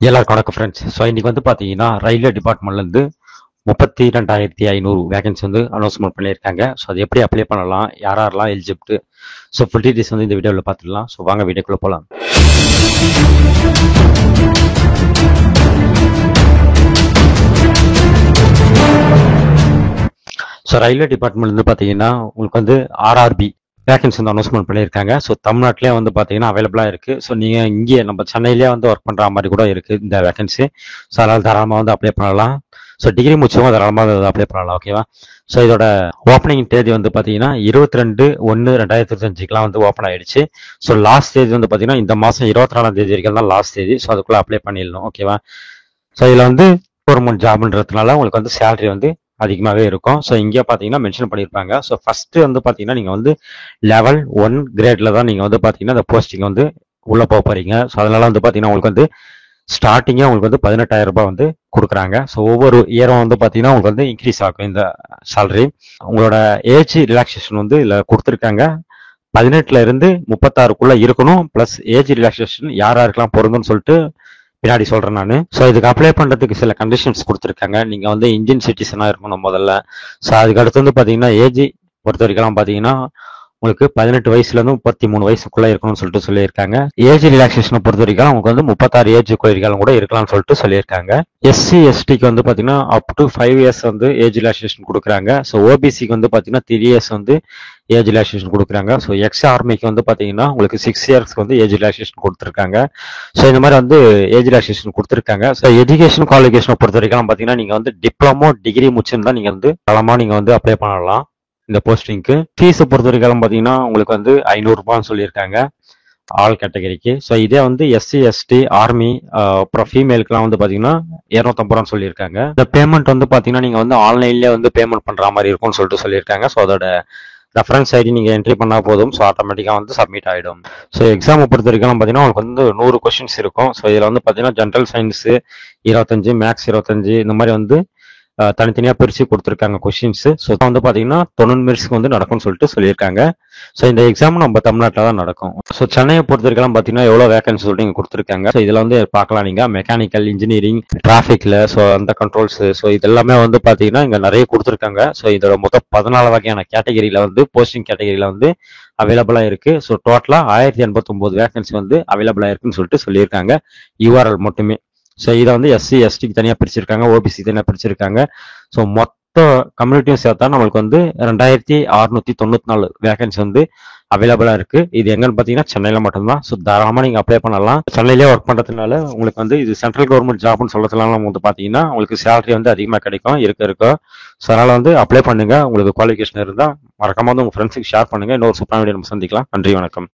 எல்லாருக்கும் வணக்கம் friends. So இன்னைக்கு வந்து பார்த்தீங்கன்னா ரயில்வே டிபார்ட்மெண்ட்லேருந்து 32,500 வேகன்சி வந்து அனௌன்ஸ்மெண்ட் பண்ணியிருக்காங்க. ஸோ அது எப்படி அப்ளை பண்ணலாம், யாரெல்லாம் எலிஜிபிள், ஸோ ஃபுல் டீடைல்ஸ் வந்து இந்த வீடியோவில் பார்த்துடலாம். ஸோ வாங்க வீடியோக்குள்ளே போகலாம். ஸோ ரயில்வே டிபார்ட்மெண்ட்லேருந்து பார்த்தீங்கன்னா உங்களுக்கு வந்து ஆர்ஆர்பி வேகன்சி வந்து அனௌன்ஸ்மெண்ட் பண்ணியிருக்காங்க. ஸோ தமிழ்நாட்டிலே வந்து பார்த்தீங்கன்னா அவைலபிளாக இருக்குது. ஸோ நீங்கள் இங்கே நம்ம சென்னையிலே வந்து ஒர்க் பண்ணுற மாதிரி கூட இருக்குது இந்த வேகன்சி. ஸோ அதனால் தாராளமாக வந்து அப்ளை பண்ணலாம். ஸோ டிகிரி முடிச்சவங்க தாராளமாக அப்ளை பண்ணலாம். ஓகேவா? ஸோ இதோட ஓப்பனிங் தேதி வந்து பார்த்தீங்கன்னா 22/1/2025 வந்து ஓப்பன் ஆயிடுச்சு. ஸோ லாஸ்ட் தேதி வந்து பார்த்தீங்கன்னா இந்த மாதம் 24ஆம் தேதி வரைக்கும் தான் லாஸ்ட் தேதி. ஸோ அதுக்குள்ளே அப்ளை பண்ணிடணும். ஓகேவா? ஸோ இதில் வந்து கவர்மெண்ட் ஜாப்ன்றதுனால உங்களுக்கு வந்து சேலரி வந்து அதிகமாகவே இருக்கும். ஸோ இங்கே பார்த்தீங்கன்னா மென்ஷன் பண்ணியிருப்பாங்க. ஸோ ஃபஸ்ட்டு வந்து பார்த்தீங்கன்னா நீங்கள் வந்து லெவல் 1 கிரேடில் தான் நீங்கள் வந்து பார்த்தீங்கன்னா இந்த போஸ்டிங் வந்து உள்ளே போக போகிறீங்க. ஸோ அதனால வந்து பார்த்தீங்கன்னா உங்களுக்கு வந்து ஸ்டார்டிங்கே உங்களுக்கு வந்து 18,000 ரூபாய் வந்து கொடுக்குறாங்க. ஸோ ஒவ்வொரு இயரும் வந்து பார்த்தீங்கன்னா உங்களுக்கு வந்து இன்க்ரீஸ் ஆகும் இந்த சேலரி. உங்களோட ஏஜ் ரிலாக்ஸேஷன் வந்து இதில் கொடுத்துருக்காங்க. 18 இருந்து 36க்குள்ள இருக்கணும். ப்ளஸ் ஏஜ் ரிலாக்ஸேஷன் யாருக்கெல்லாம் பொருந்தும்னு சொல்லிட்டு பின்னாடி சொல்றேன் நான். ஸோ இதுக்கு அப்ளை பண்றதுக்கு சில கண்டிஷன்ஸ் கொடுத்துருக்காங்க. நீங்க வந்து இந்தியன் சிட்டிசனா இருக்கணும் முதல்ல. ஸோ அதுக்கு அடுத்து வந்து பாத்தீங்கன்னா ஏஜ் பொறுத்த வரைக்கும் பாத்தீங்கன்னா உங்களுக்கு 18 வயசுல இருந்து 33 வயசுக்குள்ள இருக்கணும்னு சொல்லிட்டு சொல்லியிருக்காங்க. ஏஜ் ரிலாக்ஸேஷனை பொறுத்த வரைக்கும் உங்களுக்கு வந்து 36 ஏஜ் வரைக்கும் கூட இருக்கலாம்னு சொல்லிட்டு சொல்லியிருக்காங்க. எஸ்சி எஸ்டிக்கு வந்து பாத்தீங்கன்னா அப் டு 5 இயர்ஸ் வந்து ஏஜ் ரிலாக்ஸேஷன் கொடுக்குறாங்க. ஸோ ஓபிசிக்கு வந்து பாத்தீங்கன்னா 3 இயர்ஸ் வந்து ஏஜ் ரிலாக்ஸேஷன் கொடுக்குறாங்க. ஸோ எக்ஸ் ஆர்மிக்கு வந்து பாத்தீங்கன்னா உங்களுக்கு 6 இயர்ஸ்க்கு வந்து ஏஜ் ரிலாக்ஸேஷன் கொடுத்துருக்காங்க. ஸோ இந்த மாதிரி வந்து ஏஜ் ரிலாக்ஸேஷன் கொடுத்துருக்காங்க. ஸோ எஜுகேஷன் குவாலிஃபிகேஷனை பொறுத்த வரைக்கும் பாத்தீங்கன்னா நீங்க வந்து டிப்ளமோ டிகிரி முடிச்சிருந்தா நீங்க வந்து தளமா நீங்க வந்து அப்ளை பண்ணலாம் இந்த போஸ்டிங்க்கு. ஃபீஸை பொறுத்த வரைக்கும் பாத்தீங்கன்னா உங்களுக்கு வந்து 500 ரூபான்னு சொல்லியிருக்காங்க ஆல் கேட்டகரிக்கு. ஸோ இதே வந்து எஸ்சி எஸ்டி ஆர்மி அப்புறம் ஃபீமேலுக்குலாம் வந்து பாத்தீங்கன்னா 250 ரூபான்னு சொல்லியிருக்காங்க. இந்த பேமெண்ட் வந்து பாத்தீங்கன்னா நீங்க வந்து ஆன்லைன்லேயே வந்து பேமெண்ட் பண்ற மாதிரி இருக்கும்னு சொல்லிட்டு சொல்லியிருக்காங்க. ஸோ அதோட ரெஃபரன்ஸ் ஐடி நீங்கள் என்ட்ரி பண்ணால் போதும். ஸோ ஆட்டோமேட்டிக்காக வந்து சப்மிட் ஆகிடும். ஸோ எக்ஸாமை பொறுத்த வரைக்கும் பார்த்தீங்கன்னா உங்களுக்கு வந்து 100 கொஸ்டின்ஸ் இருக்கும். ஸோ இதில் வந்து பார்த்தீங்கன்னா ஜென்ரல் சயின்ஸு 25, மேக்ஸ் 25 இந்த மாதிரி வந்து தனித்தனியாக பிரித்து கொடுத்துருக்காங்க கொஸ்டின்ஸ். ஸோ வந்து பார்த்தீங்கன்னா 90 மினிட்ஸ்க்கு வந்து நடக்கும்னு சொல்லிட்டு சொல்லியிருக்காங்க. ஸோ இந்த எக்ஸாம் நம்ம தமிழ்நாட்டில் தான் நடக்கும். ஸோ சென்னையை பொறுத்த வரைக்கும் பார்த்தீங்கன்னா எவ்வளோ வேகன்சி சொல்லிட்டு இங்கே கொடுத்துருக்காங்க. ஸோ இதில் வந்து பார்க்கலாம் நீங்கள் மெக்கானிக்கல் இன்ஜினியரிங் டிராஃபிக்கில் ஸோ அந்த கண்ட்ரோல்ஸ் ஸோ இதெல்லாமே வந்து பார்த்தீங்கன்னா இங்கே நிறைய கொடுத்துருக்காங்க. ஸோ இதோட மொத்தம் 14 வகையான கேட்டகரியில் வந்து போஸ்டிங் கேட்டகரியில் வந்து அவைலபிளாக இருக்கு. ஸோ டோட்டலாக 1089 வேகன்சி வந்து அவைலபிளாக இருக்குன்னு சொல்லிட்டு சொல்லியிருக்காங்க யூஆர்எல் மட்டுமே. ஸோ இதை வந்து எஸ்சி எஸ்டிக்கு தனியாக பிரிச்சிருக்காங்க, ஓபிசி தனியாக பிரிச்சிருக்காங்க. ஸோ மொத்த கம்யூனிட்டியும் சேர்த்தா நம்மளுக்கு வந்து 2694 வேகன்சி வந்து அவைலபிளாக இருக்கு. இது எங்கன்னு பார்த்தீங்கன்னா சென்னையில் மட்டும்தான். ஸோ தாராளமாக நீங்கள் அப்ளை பண்ணலாம். சென்னையிலே ஒர்க் பண்ணுறதுனால உங்களுக்கு வந்து இது சென்ட்ரல் கவர்மெண்ட் ஜாப்னு சொல்றதுனால நம்ம வந்து பார்த்தீங்கன்னா உங்களுக்கு சேலரி வந்து அதிகமாக கிடைக்கும் இருக்கும். ஸோ அதனால் வந்து அப்ளை பண்ணுங்க. உங்களுக்கு குவாலிஃபிகேஷன் இருந்தால் மறக்காம வந்து உங்கள் ஃப்ரெண்ட்ஸுக்கு ஷேர் பண்ணுங்க. இன்னொரு சூப்பரான வீடியோ நம்ம சந்திக்கலாம். நன்றி, வணக்கம்.